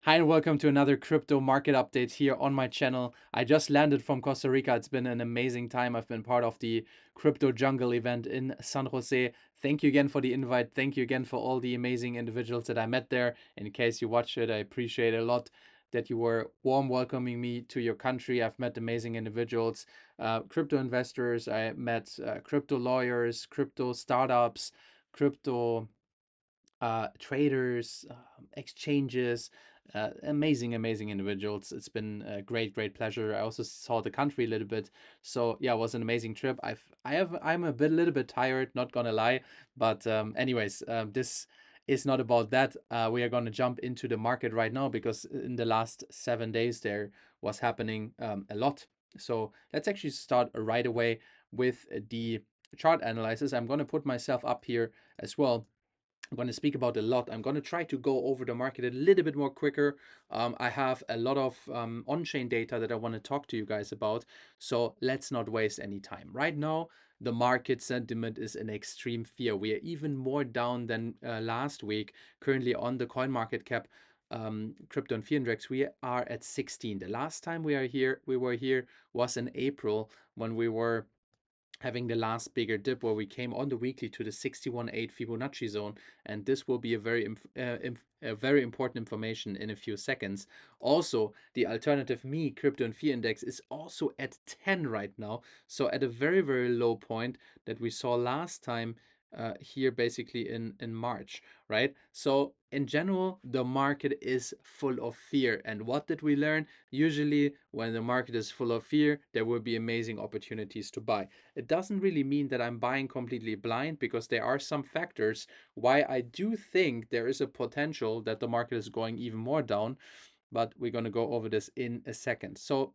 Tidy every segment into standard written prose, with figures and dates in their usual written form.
Hi and welcome to another crypto market update here on my channel. I just landed from Costa Rica. It's been an amazing time. I've been part of the Crypto Jungle event in San Jose. Thank you again for the invite. Thank you again for all the amazing individuals that I met there. In case you watched it, I appreciate it a lot that you were warm welcoming me to your country. I've met amazing individuals, crypto investors. I met crypto lawyers, crypto startups, crypto traders, exchanges, amazing individuals. It's been a great pleasure. I also saw the country a little bit, so yeah, it was an amazing trip. I'm a little bit tired, not gonna lie, but anyways, this is not about that. We are gonna jump into the market right now because in the last 7 days there was happening a lot. So let's actually start right away with the chart analysis. I'm gonna put myself up here as well. I'm going to speak about a lot. I'm going to try to go over the market a little bit more quicker. I have a lot of on-chain data that I want to talk to you guys about. So let's not waste any time. Right now, the market sentiment is in extreme fear. We are even more down than last week. Currently on the coin market cap, crypto and fear index, we are at 16. The last time we were here was in April when we were having the last bigger dip where we came on the weekly to the 61.8 Fibonacci zone, and this will be a very important information in a few seconds. Also, the alternative me crypto and fear index is also at 10 right now, so at a very low point that we saw last time here basically in March, right? So in general, the market is full of fear. And what did we learn? Usually when the market is full of fear, there will be amazing opportunities to buy. It doesn't really mean that I'm buying completely blind, because there are some factors why I do think there is a potential that the market is going even more down, but we're going to go over this in a second. So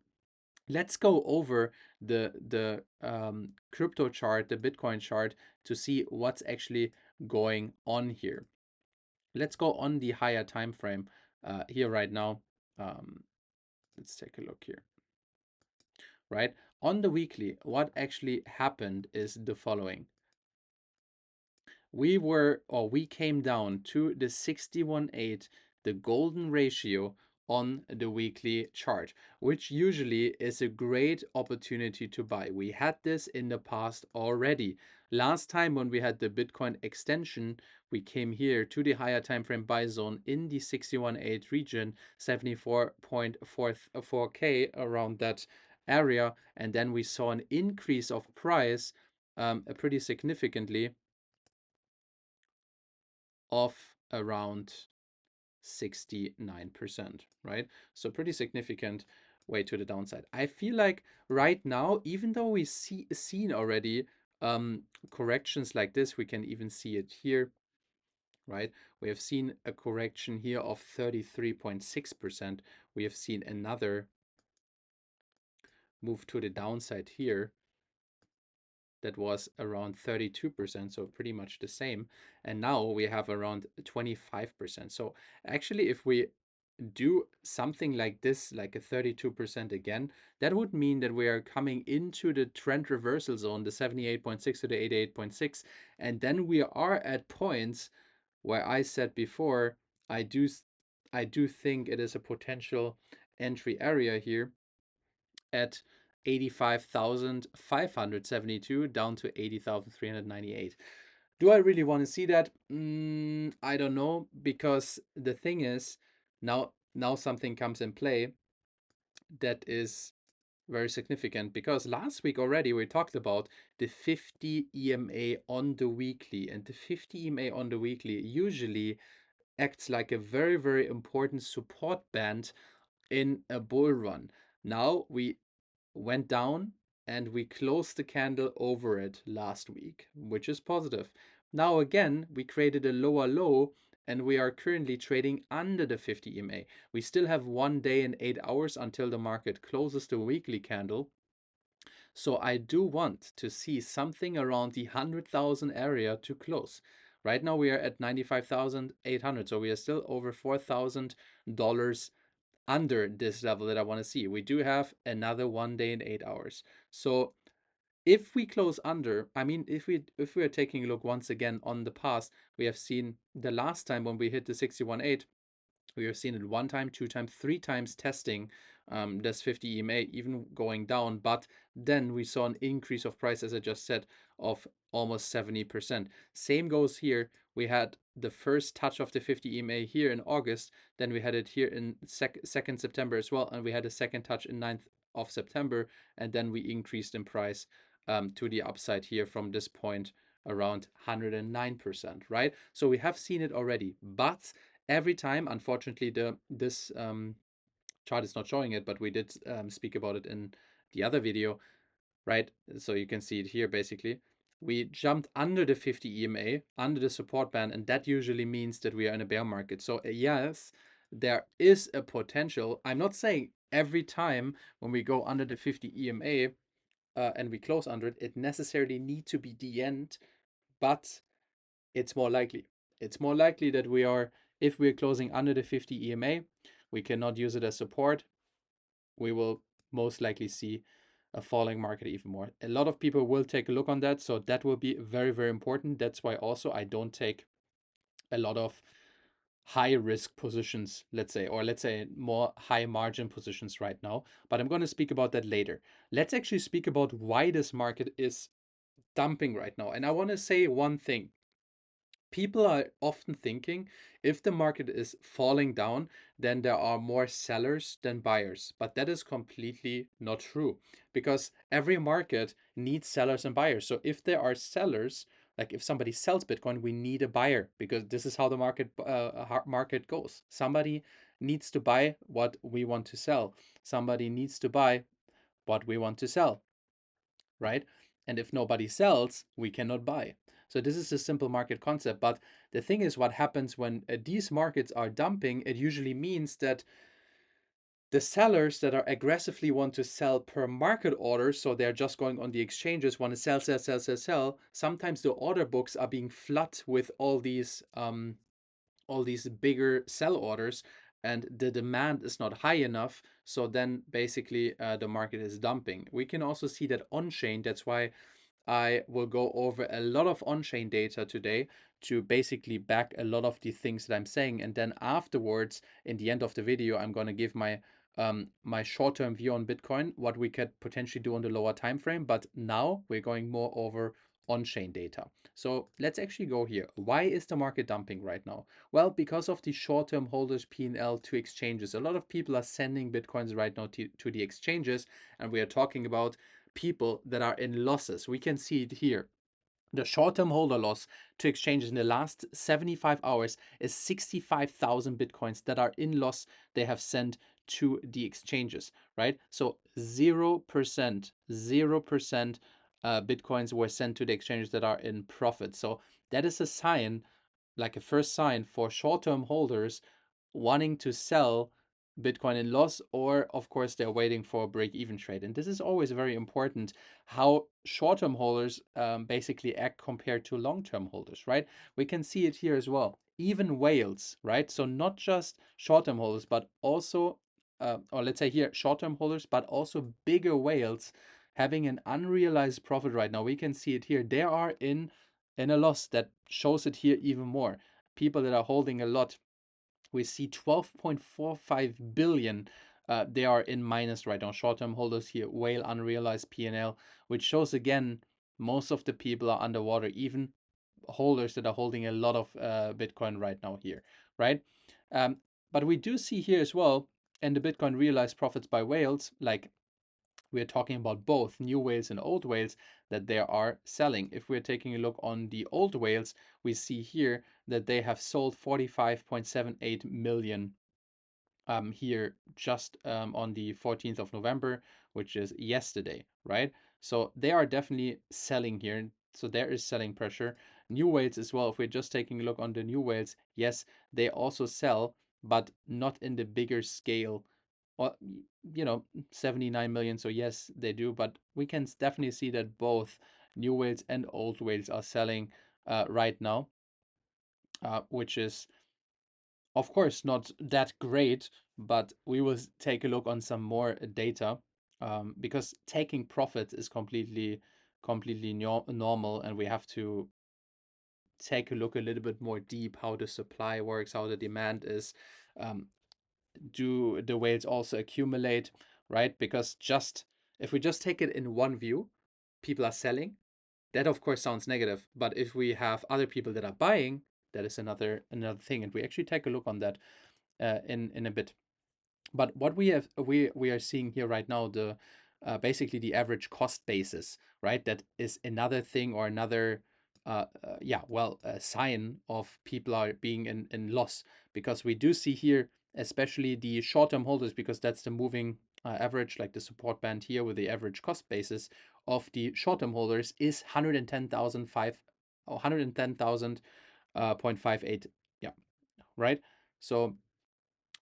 let's go over the crypto chart, the Bitcoin chart, to see what's actually going on here. Let's go on the higher time frame here right now. Let's take a look here. Right on the weekly, what actually happened is the following. We came down to the 61.8, the golden ratio on the weekly chart, which usually is a great opportunity to buy. We had this in the past already. Last time when we had the Bitcoin extension, we came here to the higher time frame buy zone in the 61.8 region, 74.44K, around that area, and then we saw an increase of price pretty significantly of around 69%, right? So pretty significant way to the downside. I feel like right now, even though we seen already corrections like this, we can even see it here, right? We have seen a correction here of 33.6%. We have seen another move to the downside here that was around 32%, so pretty much the same. And now we have around 25%. So actually, if we do something like this, like a 32% again, that would mean that we are coming into the trend reversal zone, the 78.6 to the 88.6. And then we are at points where I said before, I do think it is a potential entry area here at 85,572 down to 80,398. Do I really want to see that? I don't know, because the thing is, now something comes in play that is very significant, because last week already we talked about the 50 EMA on the weekly, and the 50 EMA on the weekly usually acts like a very important support band in a bull run. Now we went down and we closed the candle over it last week, which is positive. Now again, we created a lower low and we are currently trading under the 50 EMA. We still have 1 day and 8 hours until the market closes the weekly candle. So I do want to see something around the 100,000 area to close. Right now we are at 95,800, so we are still over $4,000 under this level that I want to see. We do have another 1 day and 8 hours. So if we close under, I mean, if we are taking a look once again on the past, we have seen the last time when we hit the 61.8, We have seen it one time, two times, three times testing this 50 EMA, even going down. But then we saw an increase of price, as I just said, of almost 70%. Same goes here. We had the first touch of the 50 EMA here in August. Then we had it here in 2nd September as well. And we had a second touch in 9th of September. And then we increased in price to the upside here from this point around 109%, right? So we have seen it already. But every time, unfortunately, this chart is not showing it, but we did speak about it in the other video, right? So you can see it here basically. We jumped under the 50 EMA, under the support band, and that usually means that we are in a bear market. So yes, there is a potential. I'm not saying every time when we go under the 50 EMA and we close under it, it necessarily need to be the end, but it's more likely. It's more likely that if we're closing under the 50 EMA, we cannot use it as support. We will most likely see a falling market even more. A lot of people will take a look on that, so that will be very, very important. That's why also I don't take a lot of high risk positions, let's say more high margin positions right now. But I'm going to speak about that later. Let's actually speak about why this market is dumping right now. And I want to say one thing. People are often thinking if the market is falling down, then there are more sellers than buyers. But that is completely not true because every market needs sellers and buyers. So if there are sellers, like if somebody sells Bitcoin, we need a buyer because this is how the market goes. Somebody needs to buy what we want to sell. Somebody needs to buy what we want to sell, right? And if nobody sells, we cannot buy. So this is a simple market concept. But the thing is, what happens when these markets are dumping, it usually means that the sellers that are aggressively want to sell per market order, so they're just going on the exchanges, want to sell, sell, sell, sell, sell. Sometimes the order books are being flooded with all these bigger sell orders, and the demand is not high enough. So then basically the market is dumping. We can also see that on chain. That's why I will go over a lot of on-chain data today to basically back a lot of the things that I'm saying. And then afterwards, in the end of the video, I'm going to give my short-term view on Bitcoin, what we could potentially do on the lower time frame. But now we're going more over on-chain data. So let's actually go here. Why is the market dumping right now? Well, because of the short-term holders P&L to exchanges. A lot of people are sending Bitcoins right now to the exchanges, and we are talking about people that are in losses. We can see it here. The short-term holder loss to exchanges in the last 75 hours is 65,000 Bitcoins that are in loss they have sent to the exchanges, right? So 0%, 0% Bitcoins were sent to the exchanges that are in profit. So that is a sign, like a first sign for short-term holders wanting to sell Bitcoin in loss, or of course they're waiting for a break-even trade. And this is always very important, how short-term holders basically act compared to long-term holders, right? We can see it here as well. Even whales, right? So not just short-term holders, but also, or let's say here, short-term holders, but also bigger whales having an unrealized profit right now. We can see it here. They are in a loss. That shows it here even more. People that are holding a lot, we see 12.45 billion. They are in minus right now. Short-term holders here, whale unrealized P&L, which shows again most of the people are underwater, even holders that are holding a lot of Bitcoin right now here, right? Um, but we do see here as well, and the Bitcoin realized profits by whales, like we're talking about both new whales and old whales, that they are selling. If we're taking a look on the old whales, we see here that they have sold 45.78 million here just on the 14th of November, which is yesterday, right? So they are definitely selling here. So there is selling pressure. New whales as well. If we're just taking a look on the new whales, yes, they also sell, but not in the bigger scale. Well, 79 million. So yes, they do, but we can definitely see that both new whales and old whales are selling right now, which is of course not that great, but we will take a look on some more data because taking profits is completely normal, and we have to take a look a little bit more deep how the supply works, how the demand is. um, do the whales also accumulate, right? Because just if we just take it in one view, people are selling. That of course sounds negative, but if we have other people that are buying, that is another thing, and we actually take a look on that in a bit. But what we are seeing here right now, the basically the average cost basis, right? That is another thing or another a sign of people are being in loss, because we do see here, especially the short-term holders, because that's the moving average, like the support band here with the average cost basis of the short-term holders is 110,000 0.58. Yeah, right. So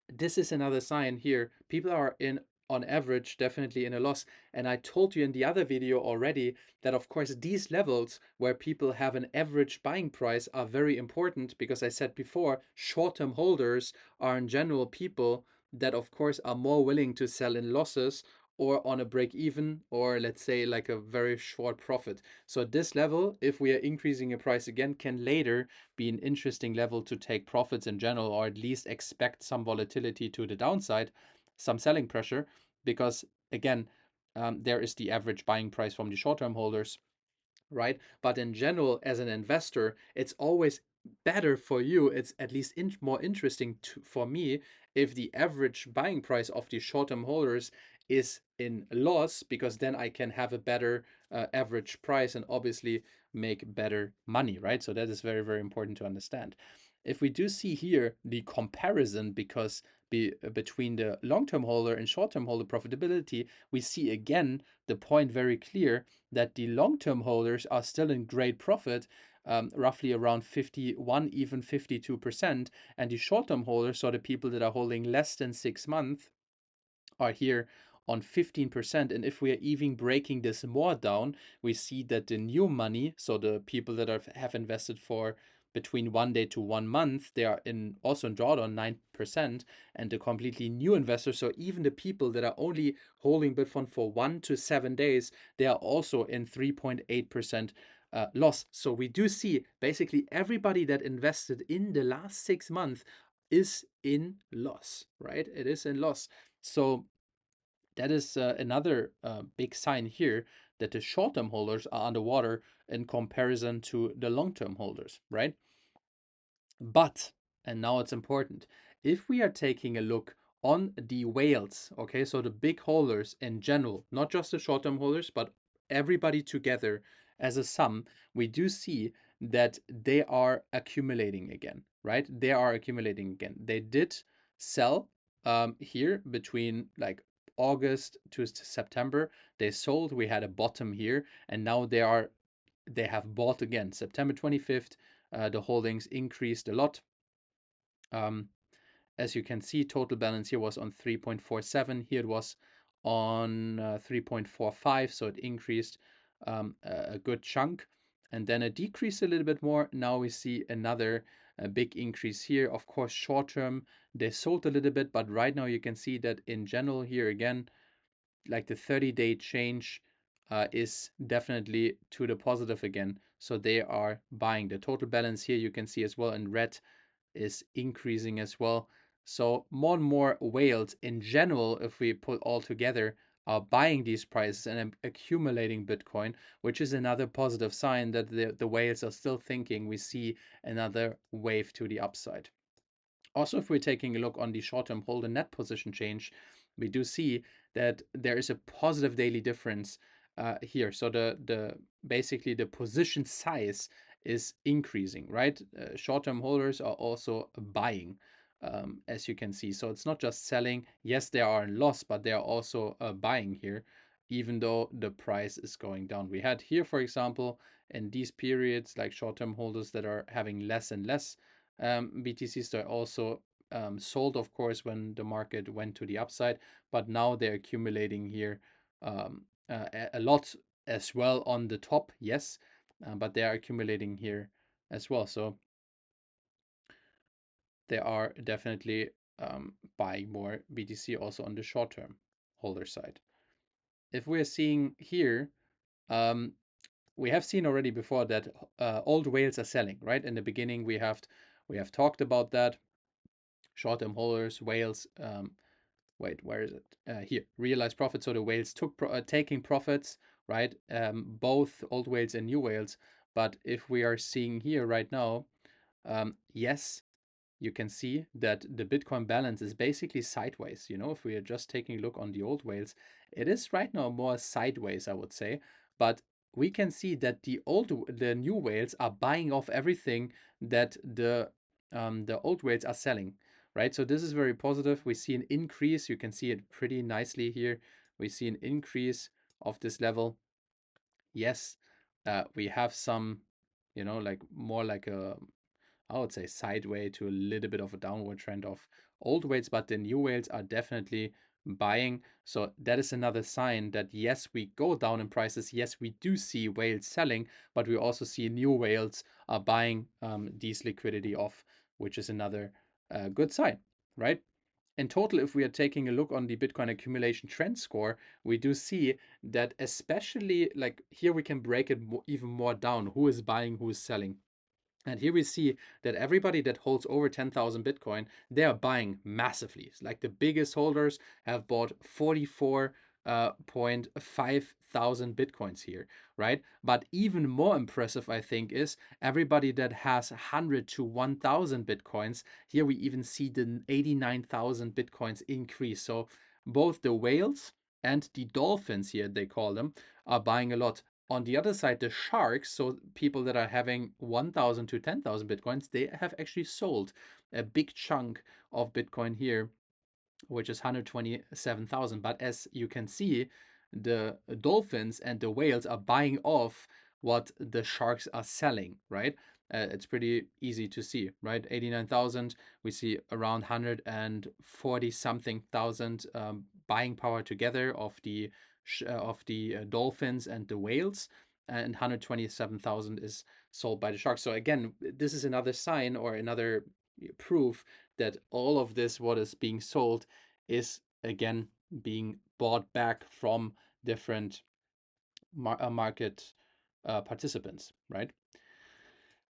this is another sign here. People are in, on average, definitely in a loss. And I told you in the other video already that, of course, these levels where people have an average buying price are very important, because I said before, short-term holders are in general people that, of course, are more willing to sell in losses or on a break even, or let's say like a very short profit. So at this level, if we are increasing a price again, can later be an interesting level to take profits in general, or at least expect some volatility to the downside, some selling pressure, because again, there is the average buying price from the short-term holders, right? But in general, as an investor, it's always better for you. It's at least more interesting for me if the average buying price of the short-term holders is in loss, because then I can have a better average price and obviously make better money, right? So that is very, very important to understand. If we do see here the comparison, because between the long-term holder and short-term holder profitability, we see again the point very clear that the long-term holders are still in great profit, roughly around 51, even 52%, and the short-term holders, so the people that are holding less than 6 months, are here on 15%. And if we are even breaking this more down, we see that the new money, so the people that have invested for between 1 day to 1 month, they are in also in drawdown 9%. And the completely new investors, so even the people that are only holding Bitcoin for 1 to 7 days, they are also in 3.8% loss. So we do see basically everybody that invested in the last 6 months is in loss, right? It is in loss. So that is another big sign here that the short-term holders are underwater in comparison to the long-term holders, right? But, and now it's important, if we are taking a look on the whales, okay, so the big holders in general, not just the short-term holders, but everybody together as a sum, we do see that they are accumulating again, right? They are accumulating again. They did sell here between like August to September. They sold, we had a bottom here, and now they have bought again. September 25th, the holdings increased a lot. Um, as you can see, total balance here was on 3.47. Here it was on 3.45, so it increased a good chunk. And then it decreased a little bit more. Now we see another big increase here. Of course, short term, they sold a little bit, but right now you can see that in general here again, like the 30-day change is definitely to the positive again. So they are buying. The total balance here you can see as well in red is increasing as well. So more and more whales in general, if we put all together, are buying these prices and accumulating Bitcoin, which is another positive sign that the whales are still thinking we see another wave to the upside. Also, if we're taking a look on the short-term hold and net position change, we do see that there is a positive daily difference here. So the basically the position size is increasing, right? Short-term holders are also buying, as you can see. So it's not just selling. Yes, they are in loss, but they are also buying here, even though the price is going down. We had here, for example, in these periods, like short-term holders that are having less and less BTCs. They're also sold, of course, when the market went to the upside, but now they're accumulating here a lot as well on the top, yes, but they are accumulating here as well. So they are definitely buying more BTC also on the short term holder side. If we're seeing here, um, we have seen already before that old whales are selling, right? In the beginning, we have talked about that. short-term holders, whales, wait, where is it? Here, realized profits. So the whales taking profits, right? Both old whales and new whales. But if we are seeing here right now, yes, you can see that the Bitcoin balance is basically sideways. If we are just taking a look on the old whales, it is right now more sideways, I would say. But we can see that the new whales are buying off everything that the old whales are selling, right? So this is very positive. We see an increase. You can see it pretty nicely here. We see an increase of this level. Yes, we have some, like more like I would say sideway to a little bit of a downward trend of old whales, but the new whales are definitely buying. So that is another sign that yes, we go down in prices. Yes, we do see whales selling, but we also see new whales are buying these liquidity off, which is another good sign, right? In total, if we are taking a look on the Bitcoin accumulation trend score, we do see that especially like here we can break it even more down. Who is buying, who is selling? And here we see that everybody that holds over 10,000 Bitcoin, they are buying massively. Like the biggest holders have bought 44.5 thousand Bitcoins here, right? But even more impressive, I think, is everybody that has 100 to 1,000 Bitcoins. Here we even see the 89,000 Bitcoins increase. So both the whales and the dolphins here, they call them, are buying a lot. On the other side, the sharks, so people that are having 1,000 to 10,000 Bitcoins, they have actually sold a big chunk of Bitcoin here, which is 127,000. But as you can see, the dolphins and the whales are buying off what the sharks are selling, right? It's pretty easy to see, right? 89,000, we see around 140 something thousand buying power together of the dolphins and the whales, and 127,000 is sold by the sharks. So again, this is another sign or another proof that all of this, what is being sold, is again being bought back from different market participants, right?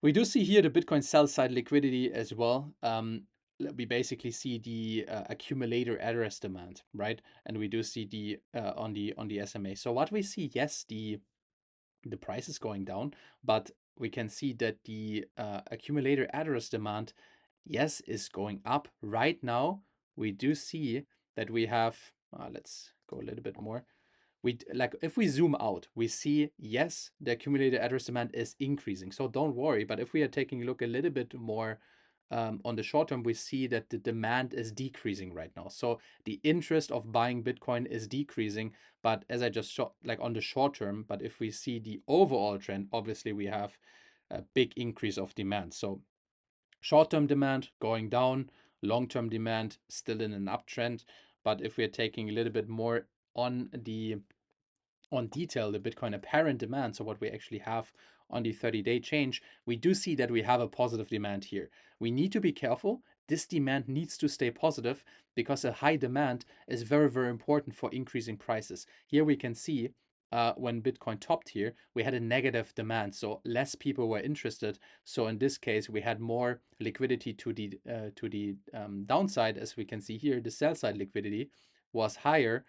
We do see here the Bitcoin sell side liquidity as well. We basically see the accumulator address demand, right? And we do see the on the SMA. So what we see, yes, the price is going down, but we can see that the accumulator address demand, yes, is going up right now. We do see that we have, let's go a little bit more. Like if we zoom out, we see, yes, the accumulated address demand is increasing. So don't worry. But if we are taking a look a little bit more on the short term, we see that the demand is decreasing right now. So the interest of buying Bitcoin is decreasing. But as I just showed, like on the short term, but if we see the overall trend, obviously we have a big increase of demand. So short-term demand going down, long-term demand still in an uptrend. But if we're taking a little bit more on detail, the Bitcoin apparent demand, so what we actually have on the 30-day change, we do see that we have a positive demand here. We need to be careful. This demand needs to stay positive because a high demand is very, very important for increasing prices. Here we can see when Bitcoin topped here, we had a negative demand, so less people were interested. So in this case, we had more liquidity to the downside. As we can see here, the sell side liquidity was higher.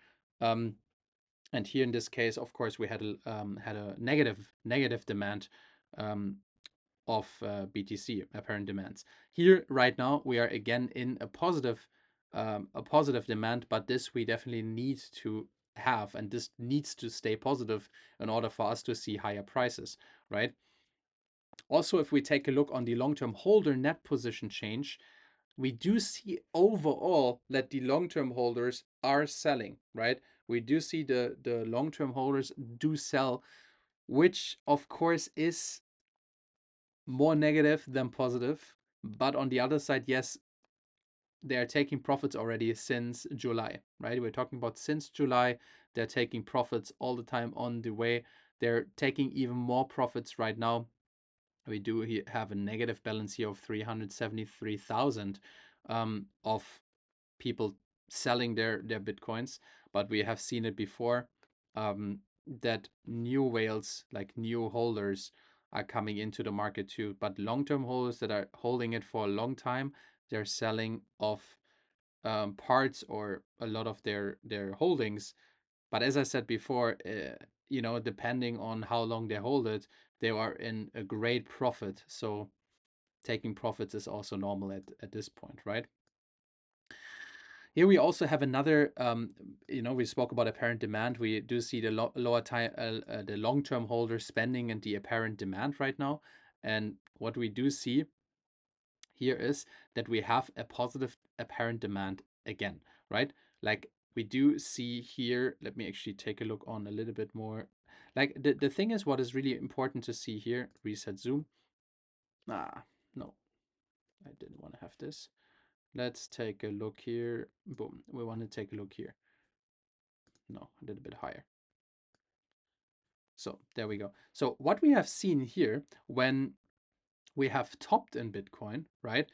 And here in this case, of course, we had a negative demand of BTC apparent demands. Here right now we are again in a positive demand, but this we definitely need to have, and this needs to stay positive in order for us to see higher prices, right? Also, if we take a look on the long-term holder net position change, we do see overall that the long-term holders are selling, right? We do see the long-term holders do sell, which of course is more negative than positive. But on the other side, yes, they are taking profits already since July, right? We're talking about since July, they're taking profits all the time on the way. They're taking even more profits right now. We do have a negative balance here of 373,000 of people selling their Bitcoins, but we have seen it before that new whales, like new holders, are coming into the market too. But long-term holders that are holding it for a long time, they're selling off parts or a lot of their holdings. But as I said before, depending on how long they hold it, they are in a great profit. So taking profits is also normal at this point, right? Here we also have another, we spoke about apparent demand. We do see the lower time, the long-term holder spending and the apparent demand right now. And what we do see here is that we have a positive apparent demand again, right? Like we do see here, let me actually take a look on a little bit more. Like the thing is, what is really important to see here, reset zoom. No, I didn't want to have this. Let's take a look here. Boom, we want to take a look here. No, a little bit higher. So there we go. So what we have seen here when we have topped in Bitcoin, right?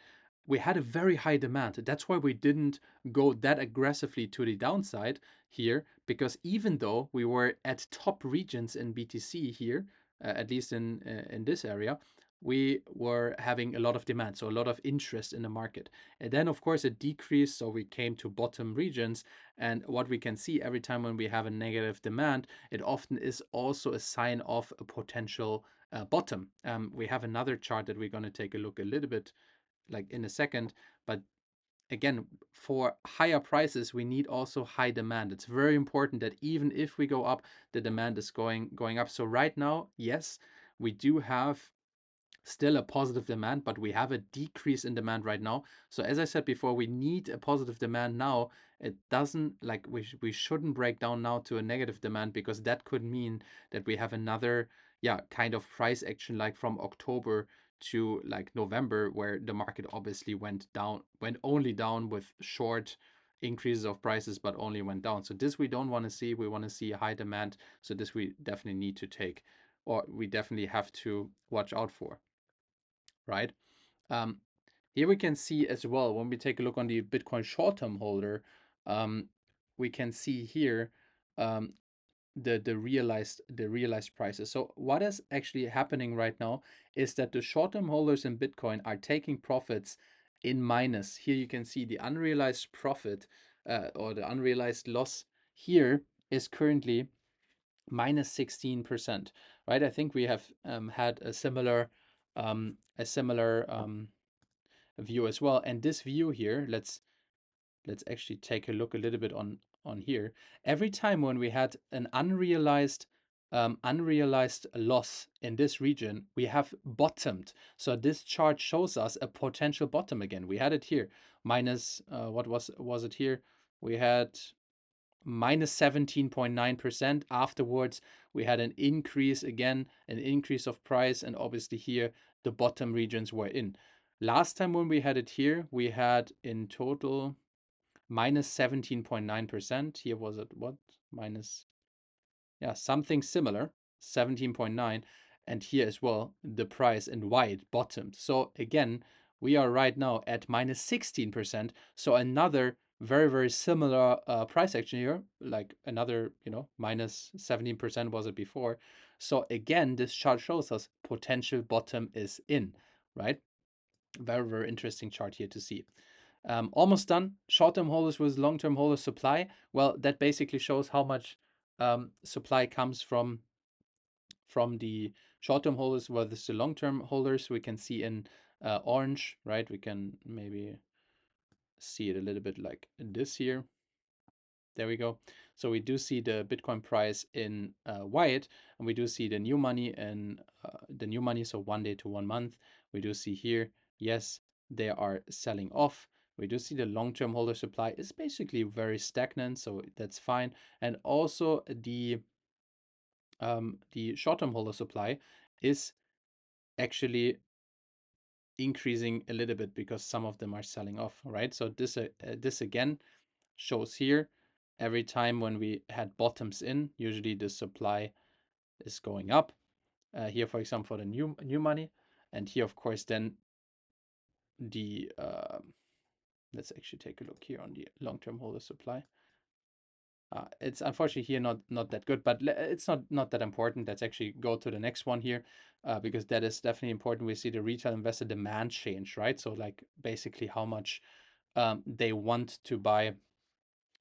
We had a very high demand. That's why we didn't go that aggressively to the downside here, because even though we were at top regions in BTC here, at least in this area, we were having a lot of demand, so a lot of interest in the market. And then, of course, it decreased, so we came to bottom regions. And what we can see every time when we have a negative demand, it often is also a sign of a potential bottom. We have another chart that we're going to take a look a little bit like in a second, but again, for higher prices, we need also high demand. It's very important that even if we go up, the demand is going up. So right now, yes, we do have still a positive demand, but we have a decrease in demand right now. So as I said before, we need a positive demand now. It doesn't like we shouldn't break down now to a negative demand, because that could mean that we have another kind of price action like from October to like November, where the market obviously went only down with short increases of prices, but only went down. So this we don't want to see. We want to see a high demand. So this we definitely need to take, or we definitely have to watch out for, right? Um, Here we can see as well, when we take a look on the Bitcoin short-term holder, we can see here um, the realized prices. So what is actually happening right now is that the short-term holders in Bitcoin are taking profits in minus. Here you can see the unrealized profit or the unrealized loss here is currently minus 16%, right? I think we have had a similar view as well. And this view here, let's actually take a look a little bit on here. Every time when we had an unrealized loss in this region, we have bottomed. So this chart shows us a potential bottom again. We had it here, minus what was it here? We had minus 17.9%. Afterwards, we had an increase again, an increase of price, and obviously here the bottom regions were in. Last time when we had it here, we had in total minus 17.9%. Here was it what? Minus, something similar, 17.9. And here as well, the price and why it bottomed. So again, we are right now at minus 16%. So another very, very similar price action here, like another, minus 17% was it before. So again, this chart shows us potential bottom is in, right? Very, very interesting chart here to see. Almost done. Short-term holders with long-term holder supply. Well, that basically shows how much supply comes from the short-term holders versus the long-term holders. We can see in orange, right? We can maybe see it a little bit like this here. There we go. So we do see the Bitcoin price in white, and we do see the new money and the new money, so 1 day to 1 month. We do see here, yes, they are selling off. We do see the long-term holder supply is basically very stagnant, so that's fine. And also the short-term holder supply is actually increasing a little bit because some of them are selling off, right? So this again shows here every time when we had bottoms in, usually the supply is going up. Here, for example, for the new money, and here, of course, then the let's actually take a look here on the long-term holder supply. It's unfortunately here not that good, but it's not that important. Let's actually go to the next one here, because that is definitely important. We see the retail investor demand change, right? So like basically how much they want to buy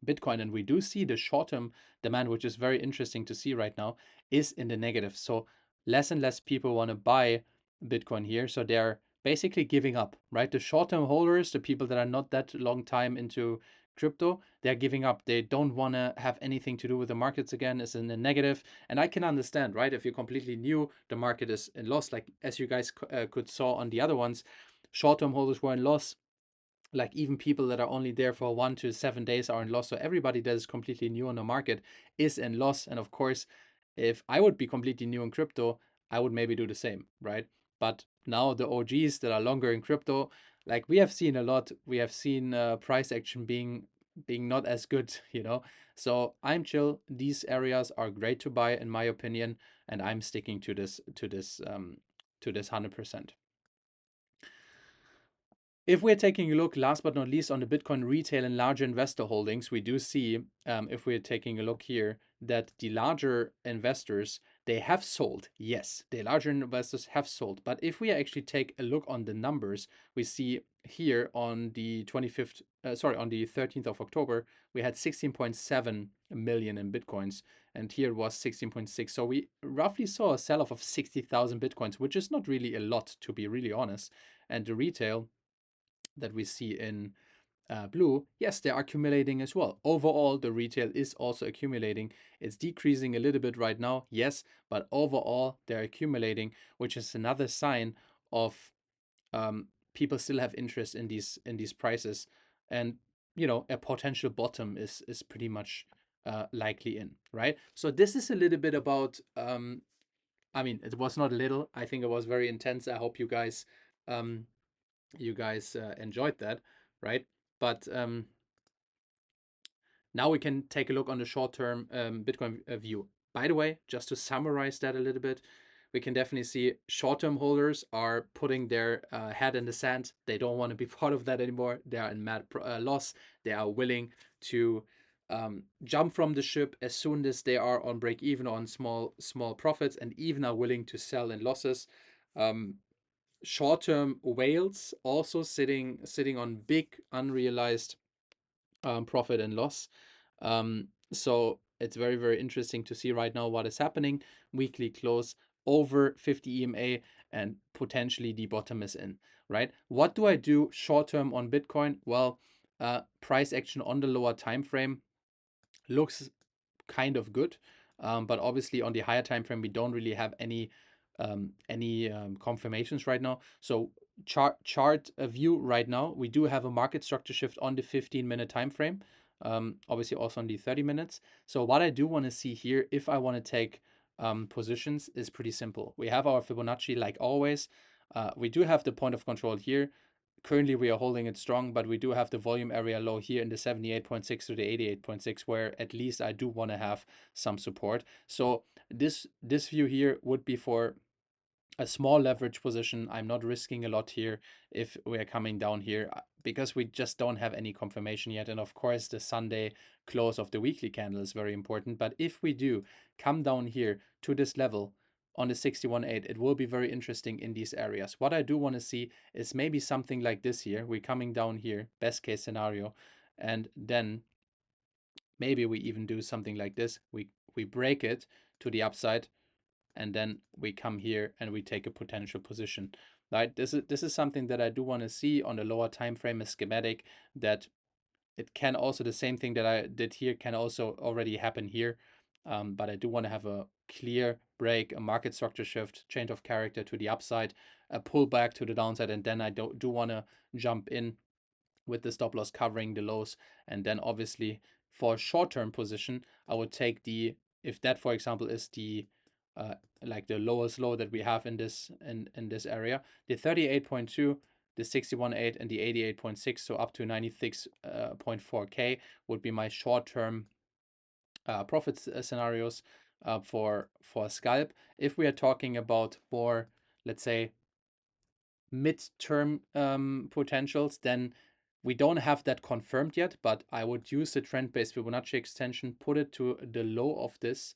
Bitcoin. And we do see the short term demand, which is very interesting to see right now, is in the negative. So less and less people want to buy Bitcoin here. So they're basically giving up, right? The short term holders, the people that are not that long time into crypto, they're giving up. They don't want to have anything to do with the markets again. It's in the negative. And I can understand, right? If you're completely new, the market is in loss. Like as you guys could saw on the other ones, short term holders were in loss, like even people that are only there for 1 to 7 days are in loss. So everybody that is completely new on the market is in loss. And of course, if I would be completely new in crypto, I would maybe do the same, right? But now the OGs that are longer in crypto, like we have seen a lot, we have seen price action being not as good, you know. So I'm chill. These areas are great to buy, in my opinion, and I'm sticking to this 100%. If we're taking a look, last but not least, on the Bitcoin retail and larger investor holdings, we do see, if we're taking a look here, that the larger investors, they have sold. Yes, the larger investors have sold. But if we actually take a look on the numbers, we see here on the 25th, on the 13th of October, we had 16.7 million in Bitcoins. And here it was 16.6. So we roughly saw a sell-off of 60,000 Bitcoins, which is not really a lot, to be really honest. And the retail that we see in blue, yes, they're accumulating as well. Overall, the retail is also accumulating. It's decreasing a little bit right now, yes, but overall, they're accumulating, which is another sign of people still have interest in these prices, and a potential bottom is pretty much likely in, right? So this is a little bit about. I mean, it was not little. I think it was very intense. I hope um, you guys enjoyed that, right? But now we can take a look on the short-term Bitcoin view. By the way, just to summarize that a little bit, we can definitely see short-term holders are putting their head in the sand. They don't want to be part of that anymore. They are in mad loss. They are willing to jump from the ship as soon as they are on break even, on small profits, and even are willing to sell in losses. Um, Short-term whales also sitting on big unrealized profit and loss. So it's very, very interesting to see right now what is happening. Weekly close over 50 EMA, and potentially the bottom is in, right? What do I do short term on Bitcoin? Well, price action on the lower time frame looks kind of good, but obviously on the higher time frame we don't really have any confirmations right now. So chart view right now, we do have a market structure shift on the 15-minute time frame, obviously also on the 30 minutes. So what I do want to see here, if I want to take positions, is pretty simple. We have our Fibonacci like always. We do have the point of control here. Currently, we are holding it strong, but we do have the volume area low here in the 78.6 to the 88.6, where at least I do want to have some support. So this view here would be for a small leverage position. I'm not risking a lot here if we're coming down here, because we just don't have any confirmation yet. And of course, the Sunday close of the weekly candle is very important. But if we do come down here to this level on the 61.8, it will be very interesting in these areas. What I do want to see is maybe something like this here. We're coming down here, best case scenario, and then maybe we even do something like this. We break it to the upside, and then we come here and we take a potential position, right? This is something that I do want to see on the lower time frame, a schematic, that it can also, the same thing that I did here can also already happen here. But I do want to have a clear break, a market structure shift, change of character to the upside, a pullback to the downside, and then I do want to jump in with the stop loss covering the lows. And then obviously for a short-term position, I would take if that, for example, is the like the lowest low that we have in this area, the 38.2, the 61.8, and the 88.6, so up to 96.4K would be my short-term profit scenarios for scalp. If we are talking about more, let's say, mid-term potentials, then We don't have that confirmed yet, but I would use the trend-based Fibonacci extension, put it to the low of this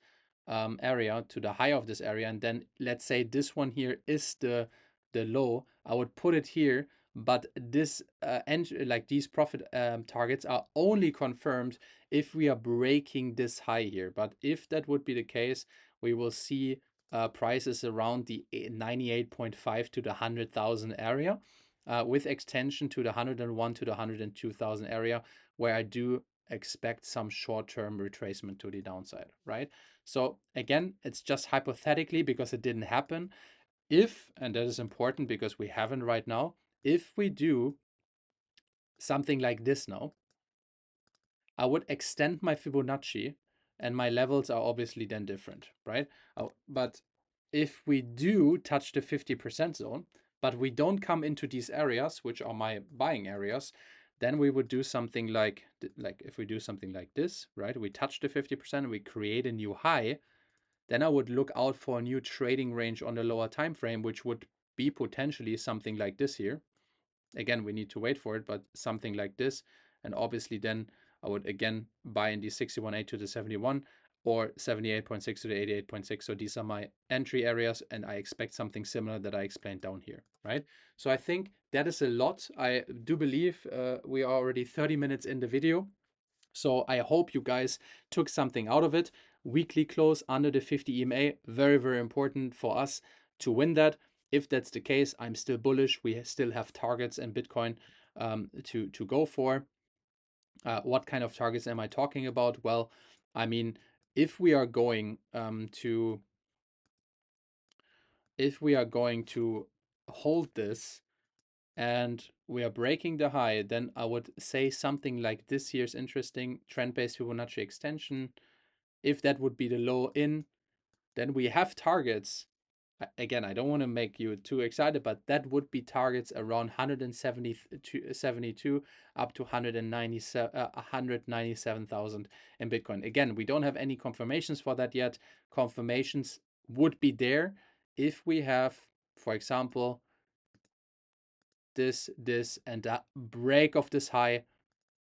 area, to the high of this area, and then let's say this one here is the low. I would put it here, but this like these profit targets are only confirmed if we are breaking this high here. But if that would be the case, we will see prices around the 98.5 to the 100,000 area, with extension to the 101 to the 102,000 area, where I do expect some short-term retracement to the downside, right? So again, it's just hypothetically because it didn't happen. If, and that is important because we haven't right now, if we do something like this now, I would extend my Fibonacci, and my levels are obviously then different, right? But if we do touch the 50% zone, but we don't come into these areas, which are my buying areas, then we would do something like if we do something like this, right? We touch the 50%, we create a new high, then I would look out for a new trading range on the lower time frame, which would be potentially something like this here. Again, we need to wait for it, but something like this. And obviously then I would again buy in the 61.8 to the 71 or 78.6 to the 88.6. So these are my entry areas, and I expect something similar that I explained down here, right? So I think that is a lot. I do believe we are already 30 minutes in the video. So I hope you guys took something out of it. Weekly close under the 50 EMA, very, very important for us to win that. If that's the case, I'm still bullish. We still have targets in Bitcoin to go for. What kind of targets am I talking about? Well, I mean, if we are going to hold this and we are breaking the high, then I would say something like this here is interesting. Trend-based Fibonacci extension. If that would be the low in, then we have targets. Again, I don't want to make you too excited, but that would be targets around 172 up to 197,000 in Bitcoin. Again, we don't have any confirmations for that yet. Confirmations would be there if we have, for example, this, and that break of this high,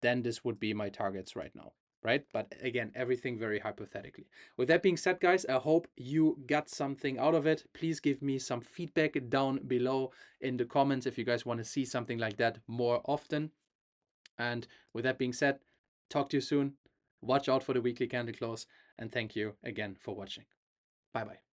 then this would be my targets right now, right? But again, everything very hypothetically. With that being said, guys, I hope you got something out of it. Please give me some feedback down below in the comments if you guys want to see something like that more often. And with that being said, talk to you soon. Watch out for the weekly candle close, and thank you again for watching. Bye bye.